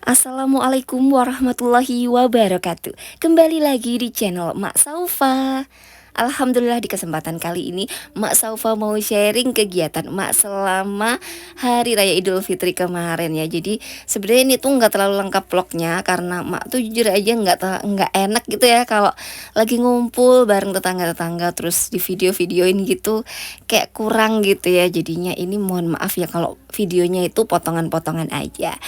Assalamualaikum warahmatullahi wabarakatuh. Kembali lagi di channel Mak Saufa. Alhamdulillah di kesempatan kali ini Mak Saufa mau sharing kegiatan Mak selama Hari Raya Idul Fitri kemarin ya. Jadi sebenarnya ini tuh nggak terlalu lengkap vlognya karena Mak tuh jujur aja nggak enak gitu ya kalau lagi ngumpul bareng tetangga-tetangga terus di video-videoin gitu kayak kurang gitu ya. Jadinya ini mohon maaf ya kalau videonya itu potongan-potongan aja.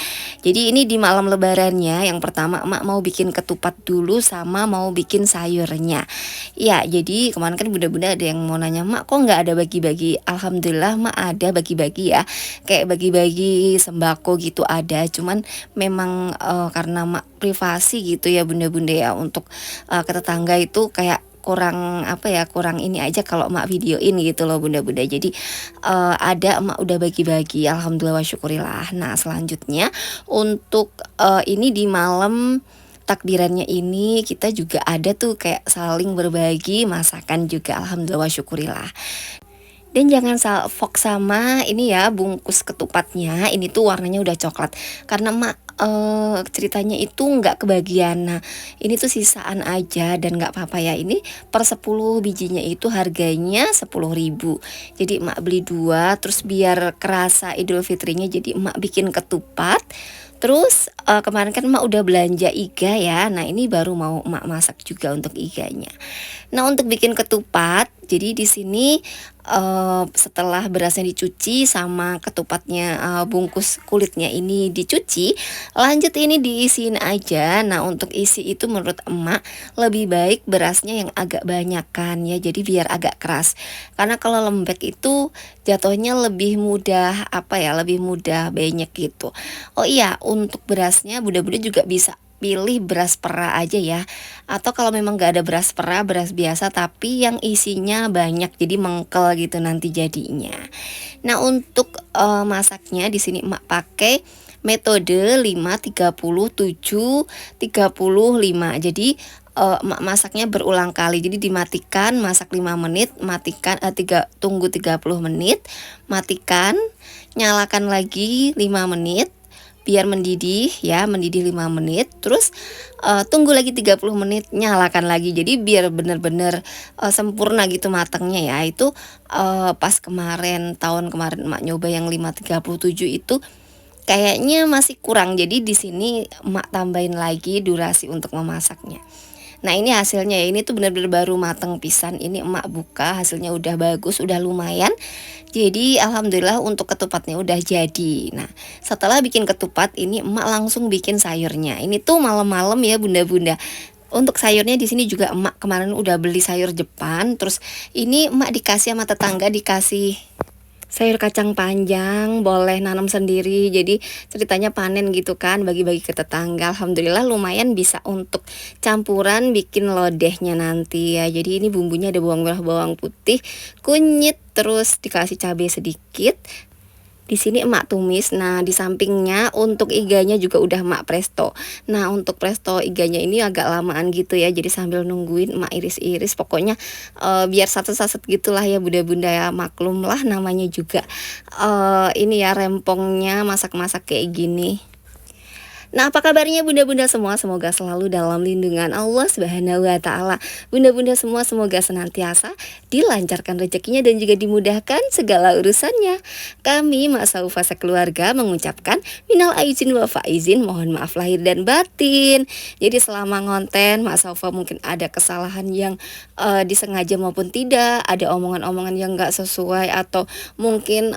Jadi ini di malam lebarannya yang pertama emak mau bikin ketupat dulu sama mau bikin sayurnya. Ya jadi kemarin kan bunda-bunda ada yang mau nanya mak kok nggak ada bagi-bagi. Alhamdulillah mak ada bagi-bagi ya. Kayak bagi-bagi sembako gitu ada. Cuman memang karena mak privasi gitu ya bunda-bunda ya untuk ke tetangga itu kayak kurang apa ya kurang ini aja kalau emak videoin gitu loh bunda-bunda. Jadi ada emak udah bagi-bagi alhamdulillah wa syukurillah. Nah selanjutnya untuk ini di malam takbirannya ini kita juga ada tuh kayak saling berbagi masakan juga alhamdulillah wa syukurillah. Dan jangan salfok sama ini ya bungkus ketupatnya, ini tuh warnanya udah coklat karena emak ceritanya itu nggak kebagian. Nah ini tuh sisaan aja dan nggak apa-apa ya, ini per 10 bijinya itu harganya 10.000. Jadi emak beli dua terus biar kerasa Idul Fitrinya, jadi emak bikin ketupat. Terus kemarin kan emak udah belanja iga ya. Nah ini baru mau emak masak juga untuk iganya. Nah untuk bikin ketupat, jadi di sini setelah berasnya dicuci sama ketupatnya bungkus kulitnya ini dicuci, lanjut ini diisiin aja. Nah untuk isi itu menurut emak lebih baik berasnya yang agak banyakan ya, jadi biar agak keras. Karena kalau lembek itu jatuhnya lebih mudah apa ya, lebih mudah banyak gitu. Oh iya, untuk berasnya bunda-bunda juga bisa pilih beras pera aja ya, atau kalau memang gak ada beras pera, beras biasa tapi yang isinya banyak jadi mengkel gitu nanti jadinya. Nah untuk masaknya di sini emak pakai metode 5 30 7 35. Jadi emak masaknya berulang kali, jadi dimatikan masak 5 menit, matikan tunggu 30 menit, matikan, nyalakan lagi 5 menit biar mendidih ya, mendidih 5 menit, terus tunggu lagi 30 menit, nyalakan lagi. Jadi biar bener-bener sempurna gitu matangnya ya. Itu pas tahun kemarin emak nyoba yang 5 30 7 itu kayaknya masih kurang. Jadi di sini emak tambahin lagi durasi untuk memasaknya. Nah ini hasilnya ya, ini tuh bener-bener baru mateng pisan. Ini emak buka hasilnya udah bagus, udah lumayan. Jadi alhamdulillah untuk ketupatnya udah jadi. Nah setelah bikin ketupat ini emak langsung bikin sayurnya. Ini tuh malam-malam ya bunda-bunda. Untuk sayurnya di sini juga emak kemarin udah beli sayur Jepang. Terus ini emak dikasih sama tetangga, dikasih sayur kacang panjang, boleh nanam sendiri. Jadi ceritanya panen gitu kan, bagi-bagi ke tetangga. Alhamdulillah lumayan bisa untuk campuran bikin lodehnya nanti ya. Jadi ini bumbunya ada bawang merah, bawang putih, kunyit, terus dikasih cabai sedikit. Di sini emak tumis. Nah di sampingnya untuk iganya juga udah emak presto. Nah untuk presto iganya ini agak lamaan gitu ya, jadi sambil nungguin emak iris-iris. Pokoknya biar satu-satu gitulah ya bunda-bunda ya, maklum lah namanya juga ini ya rempongnya masak-masak kayak gini. Nah, apa kabarnya bunda-bunda semua? Semoga selalu dalam lindungan Allah Subhanahu wa taala. Bunda-bunda semua semoga senantiasa dilancarkan rezekinya dan juga dimudahkan segala urusannya. Kami Mak Saufa sekeluarga mengucapkan minal aizin wa faizin, mohon maaf lahir dan batin. Jadi selama ngonten Mak Saufa mungkin ada kesalahan yang disengaja maupun tidak, ada omongan-omongan yang nggak sesuai atau mungkin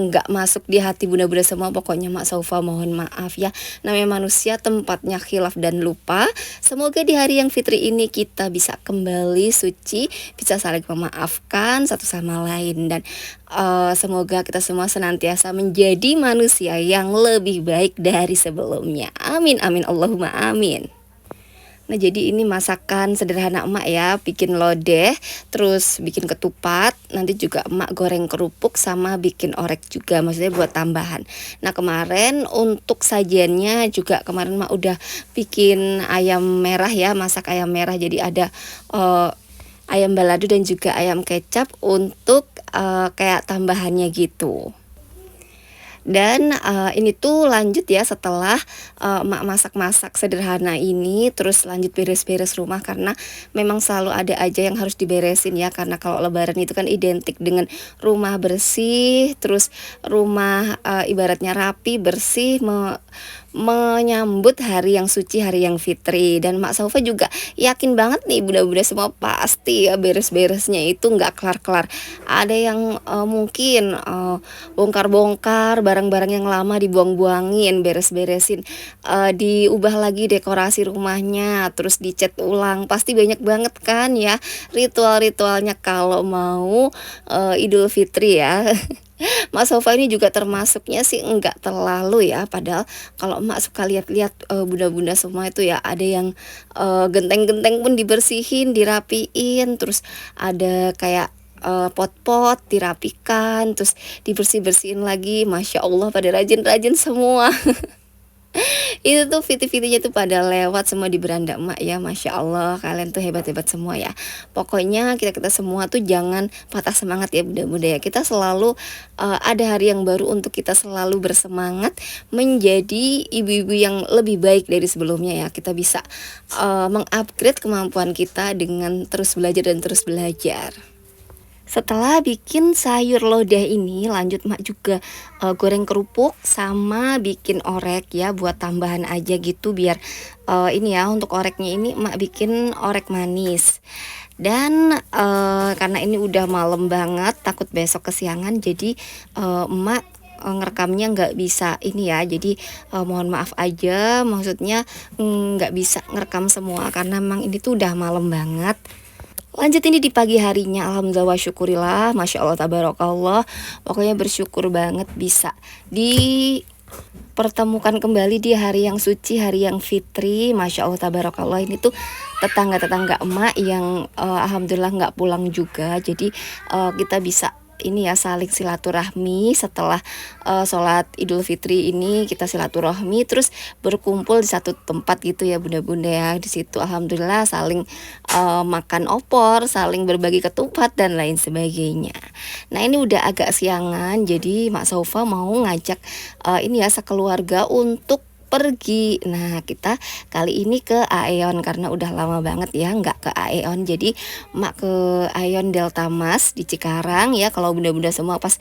nggak masuk di hati bunda-bunda semua. Pokoknya Mak Saufa mohon maaf ya. Namanya manusia tempatnya khilaf dan lupa. Semoga di hari yang fitri ini kita bisa kembali suci, bisa saling memaafkan satu sama lain, dan semoga kita semua senantiasa menjadi manusia yang lebih baik dari sebelumnya. Amin amin Allahumma amin. Nah jadi ini masakan sederhana emak ya, bikin lodeh, terus bikin ketupat, nanti juga emak goreng kerupuk sama bikin orek juga, maksudnya buat tambahan. Nah kemarin untuk sajiannya juga kemarin emak udah bikin ayam merah ya, masak ayam merah, jadi ada ayam balado dan juga ayam kecap untuk kayak tambahannya gitu. Dan ini tuh lanjut ya setelah emak masak-masak sederhana ini, terus lanjut beres-beres rumah karena memang selalu ada aja yang harus diberesin ya, karena kalau lebaran itu kan identik dengan rumah bersih, terus rumah ibaratnya rapi, bersih, menyambut hari yang suci, hari yang fitri. Dan Mak Saufa juga yakin banget nih bunda-bunda semua pasti ya beres-beresnya itu nggak kelar-kelar. Ada yang mungkin bongkar-bongkar barang-barang yang lama, dibuang-buangin, beres-beresin, diubah lagi dekorasi rumahnya, terus dicat ulang. Pasti banyak banget kan ya ritual-ritualnya kalau mau Idul Fitri ya. Mak Sofa ini juga termasuknya sih enggak terlalu ya, padahal kalau emak suka lihat-lihat bunda-bunda semua itu ya, ada yang genteng-genteng pun dibersihin, dirapiin, terus ada kayak pot-pot dirapikan, terus dibersih-bersihin lagi. Masya Allah pada rajin-rajin semua. Itu tuh video-videonya tuh pada lewat semua di beranda emak ya. Masya Allah kalian tuh hebat-hebat semua ya. Pokoknya kita semua tuh jangan patah semangat ya bunda-bunda ya. Kita selalu ada hari yang baru untuk kita selalu bersemangat menjadi ibu-ibu yang lebih baik dari sebelumnya ya. Kita bisa mengupgrade kemampuan kita dengan terus belajar dan terus belajar. Setelah bikin sayur lodeh ini, lanjut mak juga goreng kerupuk sama bikin orek ya, buat tambahan aja gitu biar ini ya, untuk oreknya ini mak bikin orek manis. Dan karena ini udah malam banget, takut besok kesiangan, jadi emak ngerekamnya nggak bisa ini ya, jadi mohon maaf aja, maksudnya nggak bisa ngerekam semua karena memang ini tuh udah malam banget. Lanjut ini di pagi harinya, alhamdulillah wa syukurillah, masya Allah tabarakallah. Pokoknya bersyukur banget bisa dipertemukan kembali di hari yang suci, hari yang fitri. Masya Allah tabarakallah. Ini tuh tetangga-tetangga emak yang alhamdulillah nggak pulang juga, jadi kita bisa ini ya, saling silaturahmi setelah sholat Idul Fitri ini. Kita silaturahmi terus berkumpul di satu tempat gitu ya bunda-bunda ya. Di situ alhamdulillah saling makan opor, saling berbagi ketupat dan lain sebagainya. Nah ini udah agak siangan, jadi Mak Saufa mau ngajak ini ya sekeluarga untuk pergi. Nah kita kali ini ke Aeon karena udah lama banget ya nggak ke Aeon, jadi mak ke Aeon Delta Mas di Cikarang ya. Kalau bunda-bunda semua pas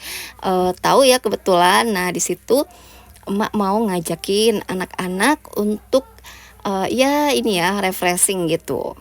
tahu ya kebetulan. Nah di situ emak mau ngajakin anak-anak untuk ya ini ya refreshing gitu.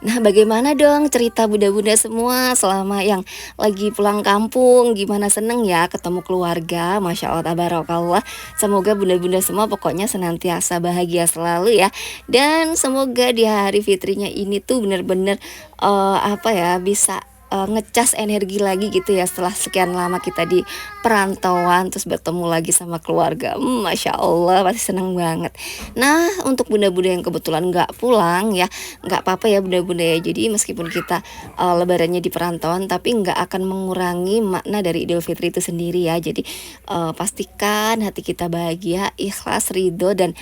Nah bagaimana dong cerita bunda-bunda semua selama yang lagi pulang kampung, gimana seneng ya ketemu keluarga. Masya Allah tabarakallah. Semoga bunda-bunda semua pokoknya senantiasa bahagia selalu ya. Dan semoga di hari fitrinya ini tuh bener-bener apa ya, bisa ngecas energi lagi gitu ya setelah sekian lama kita di perantauan, terus bertemu lagi sama keluarga. Masya Allah pasti seneng banget. Nah untuk bunda-bunda yang kebetulan nggak pulang ya, nggak apa-apa ya bunda-bunda ya. Jadi meskipun kita lebarannya di perantauan, tapi nggak akan mengurangi makna dari Idul Fitri itu sendiri ya. Jadi pastikan hati kita bahagia, ikhlas, ridho, dan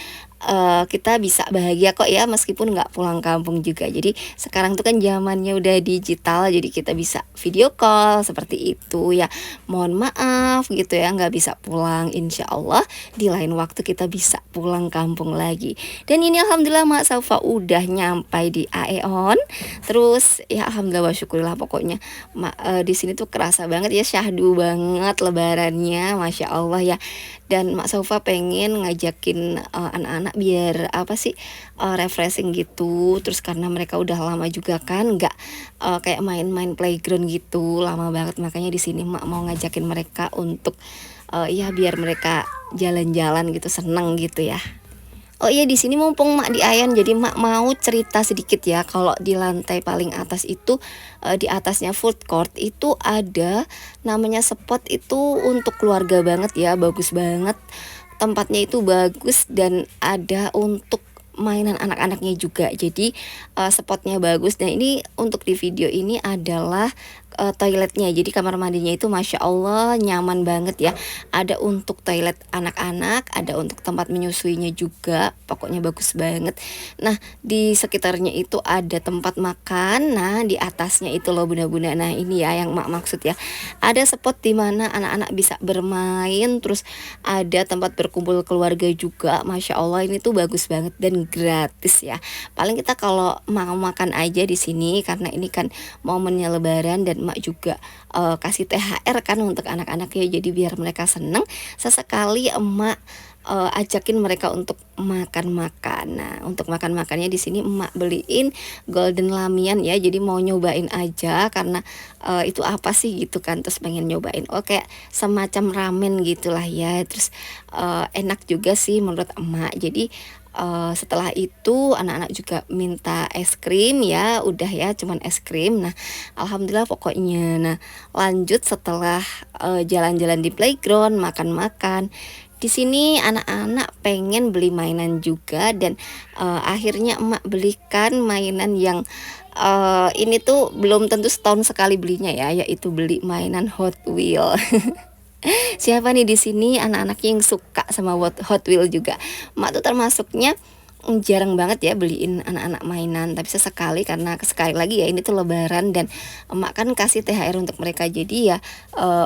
kita bisa bahagia kok ya meskipun nggak pulang kampung juga. Jadi sekarang tuh kan zamannya udah digital, jadi kita bisa video call seperti itu ya. Mohon maaf gitu ya nggak bisa pulang, insya Allah di lain waktu kita bisa pulang kampung lagi. Dan ini alhamdulillah Mak Saufa udah nyampai di Aeon. Terus ya alhamdulillah wa syukurillah, pokoknya di sini tuh kerasa banget ya, syahdu banget lebarannya, masya Allah ya. Dan Mak Saufa pengen ngajakin anak-anak biar apa sih refreshing gitu. Terus karena mereka udah lama juga kan nggak kayak main-main playground gitu, lama banget. Makanya di sini mak mau ngajakin mereka untuk ya biar mereka jalan-jalan gitu, seneng gitu ya. Oh iya di sini mumpung mak di Aeon, jadi mak mau cerita sedikit ya. Kalau di lantai paling atas itu di atasnya food court itu ada namanya spot, itu untuk keluarga banget ya, bagus banget. Tempatnya itu bagus dan ada untuk mainan anak-anaknya juga. Jadi spotnya bagus. Dan ini untuk di video ini adalah toiletnya. Jadi kamar mandinya itu Masya Allah nyaman banget ya. Ada untuk toilet anak-anak, ada untuk tempat menyusuinya juga. Pokoknya bagus banget. Nah, di sekitarnya itu ada tempat makan. Nah, di atasnya itu loh bunda-bunda. Nah, ini ya yang mak maksud ya. Ada spot di mana anak-anak bisa bermain, terus ada tempat berkumpul keluarga juga. Masya Allah ini tuh bagus banget dan gratis ya. Paling kita kalau mau makan aja di sini karena ini kan momennya Lebaran dan emak juga kasih THR kan untuk anak-anaknya, jadi biar mereka seneng sesekali emak ajakin mereka untuk makan-makan. Nah, untuk makan-makannya di sini emak beliin golden lamian ya. Jadi mau nyobain aja karena itu apa sih gitu kan, terus pengen nyobain. Oke, semacam ramen gitulah ya. Terus enak juga sih menurut emak. Jadi setelah itu anak-anak juga minta es krim ya, udah ya cuman es krim. Nah, alhamdulillah pokoknya. Nah, lanjut setelah jalan-jalan di playground, makan-makan. Di sini anak-anak pengen beli mainan juga dan akhirnya emak belikan mainan yang ini tuh belum tentu setahun sekali belinya ya, yaitu beli mainan Hot Wheel. Siapa nih di sini anak-anaknya yang suka sama Hot Wheel juga? Mak tuh termasuknya jarang banget ya beliin anak-anak mainan, tapi sesekali karena sekali lagi ya ini tuh Lebaran dan emak kan kasih THR untuk mereka, jadi ya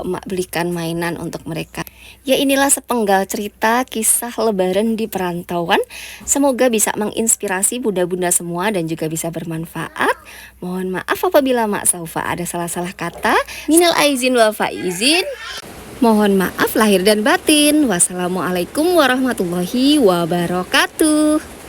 emak belikan mainan untuk mereka. Ya inilah sepenggal cerita kisah Lebaran di perantauan. Semoga bisa menginspirasi bunda-bunda semua dan juga bisa bermanfaat. Mohon maaf apabila mak Saufa ada salah-salah kata. Minal aizin wal faizin. Mohon maaf lahir dan batin. Wassalamualaikum warahmatullahi wabarakatuh.